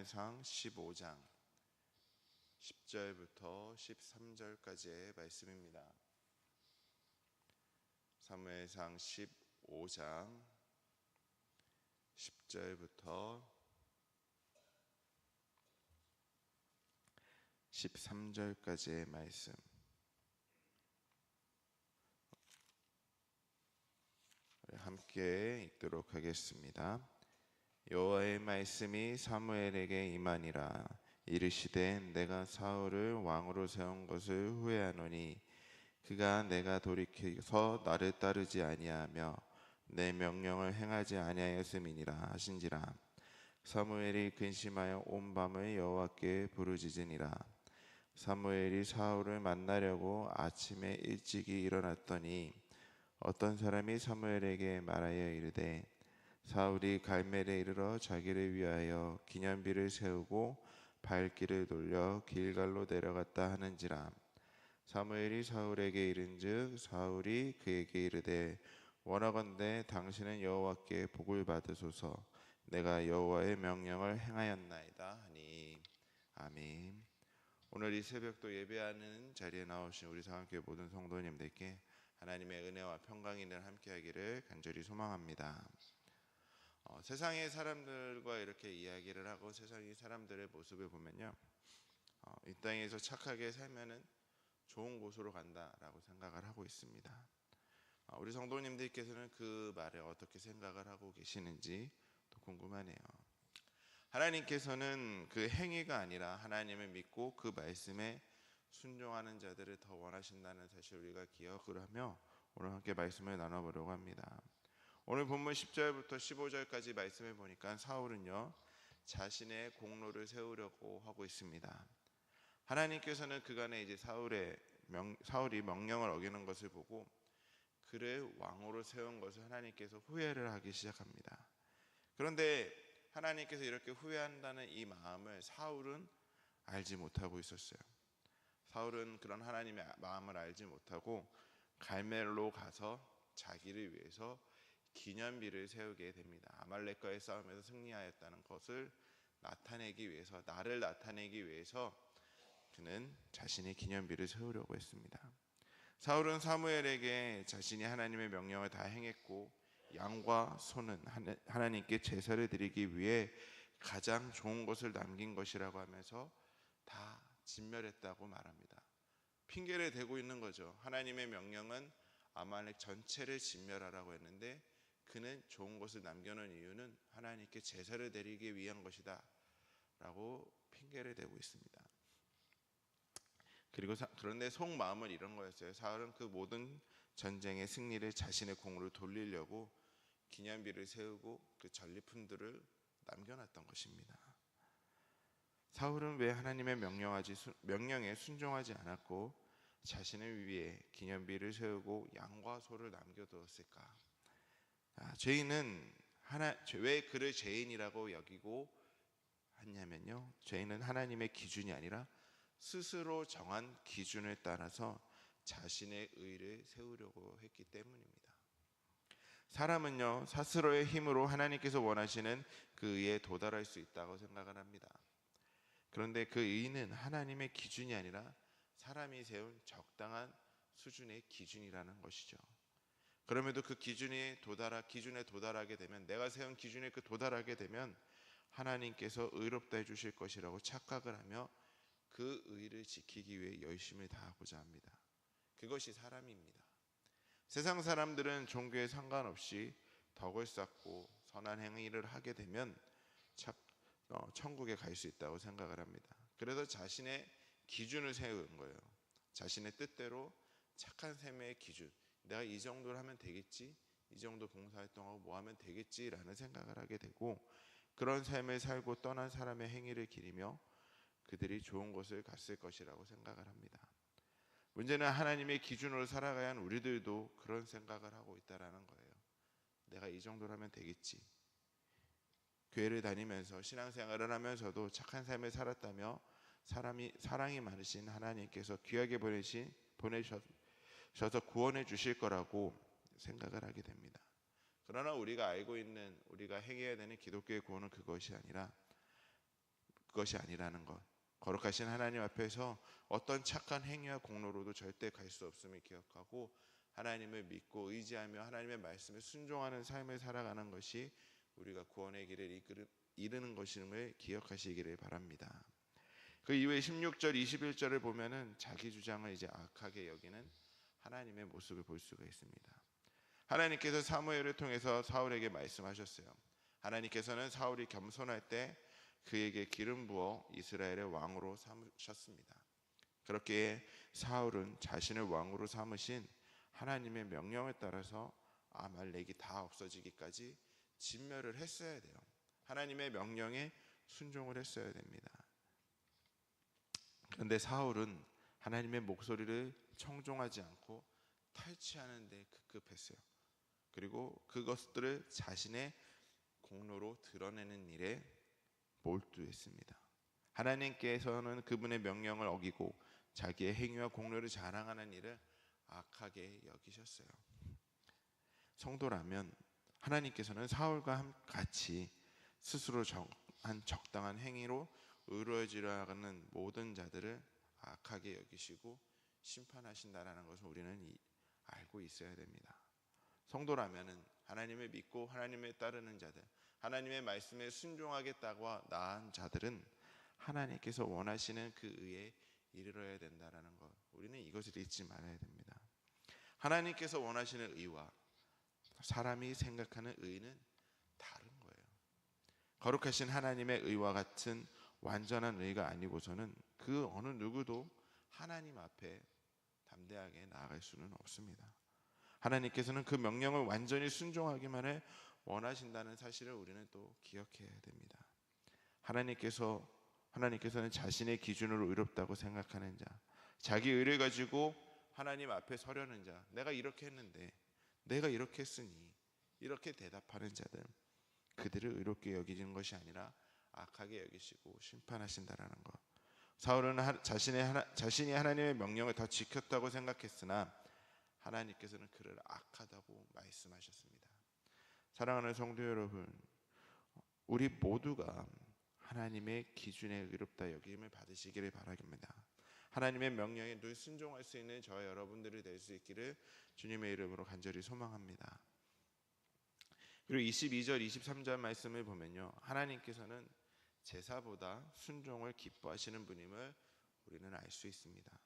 사무엘상 15장 10절부터 13절까지의 말씀입니다. 사무엘상 15장 10절부터 13절까지의 말씀. 함께 읽도록 하겠습니다. 여호와의 말씀이 사무엘에게 임하니라. 이르시되 내가 사울을 왕으로 세운 것을 후회하노니 그가 내가 돌이켜서 나를 따르지 아니하며 내 명령을 행하지 아니하였음이니라 하신지라. 사무엘이 근심하여 온 밤을 여호와께 부르짖으니라. 사무엘이 사울을 만나려고 아침에 일찍이 일어났더니 어떤 사람이 사무엘에게 말하여 이르되 사울이 갈멜에 이르러 자기를 위하여 기념비를 세우고 발길을 돌려 길갈로 내려갔다 하는지라. 사무엘이 사울에게 이른즉 사울이 그에게 이르되 원하건대 당신은 여호와께 복을 받으소서. 내가 여호와의 명령을 행하였나이다 하니. 아멘. 오늘 이 새벽도 예배하는 자리에 나오신 우리 상한교회 모든 성도님들께 하나님의 은혜와 평강이 늘 함께하기를 간절히 소망합니다. 세상의 사람들과 이렇게 이야기를 하고 세상의 사람들의 모습을 보면요, 이 땅에서 착하게 살면은 좋은 곳으로 간다라고 생각을 하고 있습니다. 우리 성도님들께서는 그 말에 어떻게 생각을 하고 계시는지 또 궁금하네요. 하나님께서는 그 행위가 아니라 하나님을 믿고 그 말씀에 순종하는 자들을 더 원하신다는 사실 우리가 기억을 하며 오늘 함께 말씀을 나눠보려고 합니다. 오늘 본문 10절부터 15절까지 말씀을 보니까 사울은요, 자신의 공로를 세우려고 하고 있습니다. 하나님께서는 그간에 이제 사울이 명령을 어기는 것을 보고 그를 왕으로 세운 것을 하나님께서 후회를 하기 시작합니다. 그런데 하나님께서 이렇게 후회한다는 이 마음을 사울은 알지 못하고 있었어요. 사울은 그런 하나님의 마음을 알지 못하고 갈멜로 가서 자기를 위해서 기념비를 세우게 됩니다. 아말렉과의 싸움에서 승리하였다는 것을 나타내기 위해서, 나를 나타내기 위해서 그는 자신의 기념비를 세우려고 했습니다. 사울은 사무엘에게 자신이 하나님의 명령을 다 행했고 양과 소는 하나님께 제사를 드리기 위해 가장 좋은 것을 남긴 것이라고 하면서 다 진멸했다고 말합니다. 핑계를 대고 있는 거죠. 하나님의 명령은 아말렉 전체를 진멸하라고 했는데 그는 좋은 것을 남겨놓은 이유는 하나님께 제사를 드리기 위한 것이다 라고 핑계를 대고 있습니다. 그런데 속마음은 이런 거였어요. 사울은 그 모든 전쟁의 승리를 자신의 공으로 돌리려고 기념비를 세우고 그 전리품들을 남겨놨던 것입니다. 사울은 왜 하나님의 명령에 순종하지 않았고 자신을 위해 기념비를 세우고 양과 소를 남겨두었을까? 죄인은 왜 그를 죄인이라고 여기고 했냐면요, 죄인은 하나님의 기준이 아니라 스스로 정한 기준에 따라서 자신의 의를 세우려고 했기 때문입니다. 사람은요, 스스로의 힘으로 하나님께서 원하시는 그 의에 도달할 수 있다고 생각을 합니다. 그런데 그 의는 하나님의 기준이 아니라 사람이 세운 적당한 수준의 기준이라는 것이죠. 그럼에도 그 기준에 도달하게 되면, 내가 세운 기준에 도달하게 되면 하나님께서 의롭다 해주실 것이라고 착각을 하며 그 의를 지키기 위해 열심을 다하고자 합니다. 그것이 사람입니다. 세상 사람들은 종교에 상관없이 덕을 쌓고 선한 행위를 하게 되면 천국에 갈 수 있다고 생각을 합니다. 그래서 자신의 기준을 세우는 거예요. 자신의 뜻대로 착한 삶의 기준, 내가 이 정도를 하면 되겠지, 이 정도 봉사활동하고 뭐 하면 되겠지라는 생각을 하게 되고, 그런 삶을 살고 떠난 사람의 행위를 기리며 그들이 좋은 곳을 갔을 것이라고 생각을 합니다. 문제는 하나님의 기준으로 살아가야 하는 우리들도 그런 생각을 하고 있다는 거예요. 내가 이 정도로 하면 되겠지. 교회를 다니면서 신앙생활을 하면서도 착한 삶을 살았다며 사랑이 많으신 하나님께서 귀하게 보내셔서 구원해 주실 거라고 생각을 하게 됩니다. 그러나 우리가 알고 있는, 우리가 행해야 되는 기독교의 구원은 그것이 아니라 그것이 아니라는 것, 거룩하신 하나님 앞에서 어떤 착한 행위와 공로로도 절대 갈 수 없음을 기억하고 하나님을 믿고 의지하며 하나님의 말씀에 순종하는 삶을 살아가는 것이 우리가 구원의 길을 이르는 것임을 기억하시기를 바랍니다. 그 이후에 16절 21절을 보면은 자기 주장을 이제 악하게 여기는 하나님의 모습을 볼 수가 있습니다. 하나님께서 사무엘을 통해서 사울에게 말씀하셨어요. 하나님께서는 사울이 겸손할 때 그에게 기름 부어 이스라엘의 왕으로 삼으셨습니다. 그렇게 사울은 자신을 왕으로 삼으신 하나님의 명령을 따라서 아말렉이 다 없어지기까지 진멸을 했어야 돼요. 하나님의 명령에 순종을 했어야 됩니다. 그런데 사울은 하나님의 목소리를 청종하지 않고 탈취하는 데 급급했어요. 그리고 그것들을 자신의 공로로 드러내는 일에 몰두했습니다. 하나님께서는 그분의 명령을 어기고 자기의 행위와 공로를 자랑하는 일을 악하게 여기셨어요. 성도라면 하나님께서는 사울과 같이 스스로 한 적당한 행위로 의로워지려 하는 모든 자들을 악하게 여기시고 심판하신다라는 것을 우리는 알고 있어야 됩니다. 성도라면은 하나님을 믿고 하나님을 따르는 자들, 하나님의 말씀에 순종하겠다고 나은 자들은 하나님께서 원하시는 그 의에 이르러야 된다라는 것, 우리는 이것을 잊지 말아야 됩니다. 하나님께서 원하시는 의와 사람이 생각하는 의는 다른 거예요. 거룩하신 하나님의 의와 같은 완전한 의가 아니고서는 그 어느 누구도 하나님 앞에 담대하게 나아갈 수는 없습니다. 하나님께서는 그 명령을 완전히 순종하기만을 원하신다는 사실을 우리는 또 기억해야 됩니다. 하나님께서는 자신의 기준으로 의롭다고 생각하는 자, 자기 의를 가지고 하나님 앞에 서려는 자, 내가 이렇게 했는데, 내가 이렇게 했으니, 이렇게 대답하는 자들, 그들을 의롭게 여기는 것이 아니라 악하게 여기시고 심판하신다라는 것. 사울은 자신이 하나님의 명령을 더 지켰다고 생각했으나 하나님께서는 그를 악하다고 말씀하셨습니다. 사랑하는 성도 여러분, 우리 모두가 하나님의 기준에 의롭다 여김을 받으시기를 바랍니다. 하나님의 명령에 늘 순종할 수 있는 저와 여러분들이 될 수 있기를 주님의 이름으로 간절히 소망합니다. 그리고 22절 23절 말씀을 보면요, 하나님께서는 제사보다 순종을 기뻐하시는 분임을 우리는 알 수 있습니다.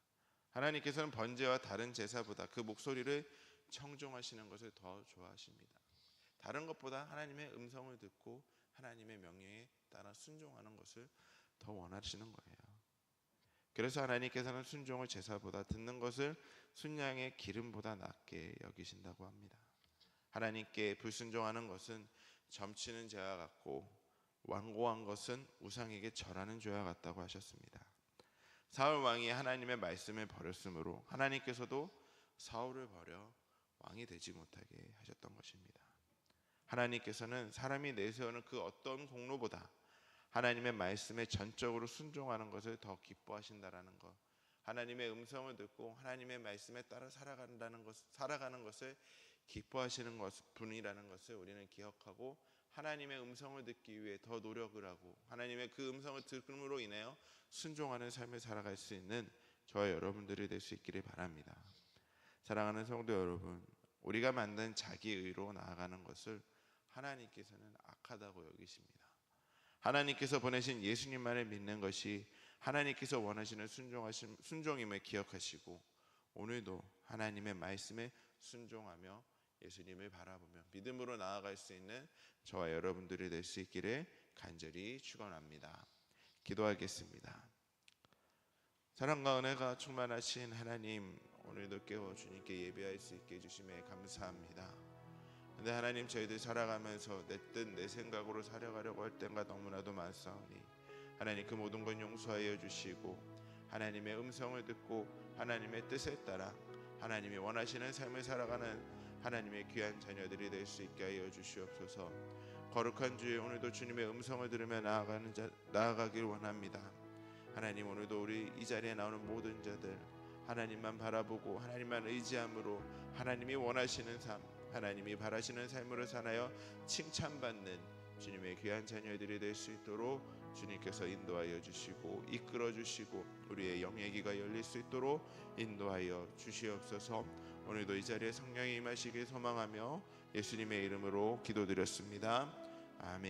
하나님께서는 번제와 다른 제사보다 그 목소리를 청종하시는 것을 더 좋아하십니다. 다른 것보다 하나님의 음성을 듣고 하나님의 명령에 따라 순종하는 것을 더 원하시는 거예요. 그래서 하나님께서는 순종을 제사보다 듣는 것을 순양의 기름보다 낫게 여기신다고 합니다. 하나님께 불순종하는 것은 점치는 죄와 같고 완고한 것은 우상에게 절하는 죄와 같다고 하셨습니다. 사울 왕이 하나님의 말씀을 버렸으므로 하나님께서도 사울을 버려 왕이 되지 못하게 하셨던 것입니다. 하나님께서는 사람이 내세우는 그 어떤 공로보다 하나님의 말씀에 전적으로 순종하는 것을 더 기뻐하신다라는 것, 하나님의 음성을 듣고 하나님의 말씀에 따라 살아가는 것을 기뻐하시는 분이라는 것을 우리는 기억하고 하나님의 음성을 듣기 위해 더 노력을 하고 하나님의 그 음성을 들음으로 인하여 순종하는 삶을 살아갈 수 있는 저와 여러분들이 될 수 있기를 바랍니다. 사랑하는 성도 여러분, 우리가 만든 자기 의로 나아가는 것을 하나님께서는 악하다고 여기십니다. 하나님께서 보내신 예수님만을 믿는 것이 하나님께서 원하시는 순종임을 기억하시고 오늘도 하나님의 말씀에 순종하며 예수님을 바라보며 믿음으로 나아갈 수 있는 저와 여러분들이 될 수 있기를 간절히 축원합니다. 기도하겠습니다. 사랑과 은혜가 충만하신 하나님, 오늘도 깨워 주님께 예배할 수 있게 해주심에 감사합니다. 근데 하나님, 저희들 살아가면서 내 뜻 내 생각으로 살아가려고 할 때가 너무나도 많사오니 하나님, 그 모든 건 용서하여 주시고 하나님의 음성을 듣고 하나님의 뜻에 따라 하나님이 원하시는 삶을 살아가는 하나님의 귀한 자녀들이 될 수 있게 하여 주시옵소서. 거룩한 주에 오늘도 주님의 음성을 들으며 나아가길 원합니다. 하나님, 오늘도 우리 이 자리에 나오는 모든 자들 하나님만 바라보고 하나님만 의지함으로 하나님이 원하시는 삶, 하나님이 바라시는 삶으로 살아여 칭찬받는 주님의 귀한 자녀들이 될 수 있도록 주님께서 인도하여 주시고 이끌어 주시고 우리의 영의 귀가 열릴 수 있도록 인도하여 주시옵소서. 오늘도 이 자리에 성령이 임하시길 소망하며 예수님의 이름으로 기도드렸습니다. 아멘.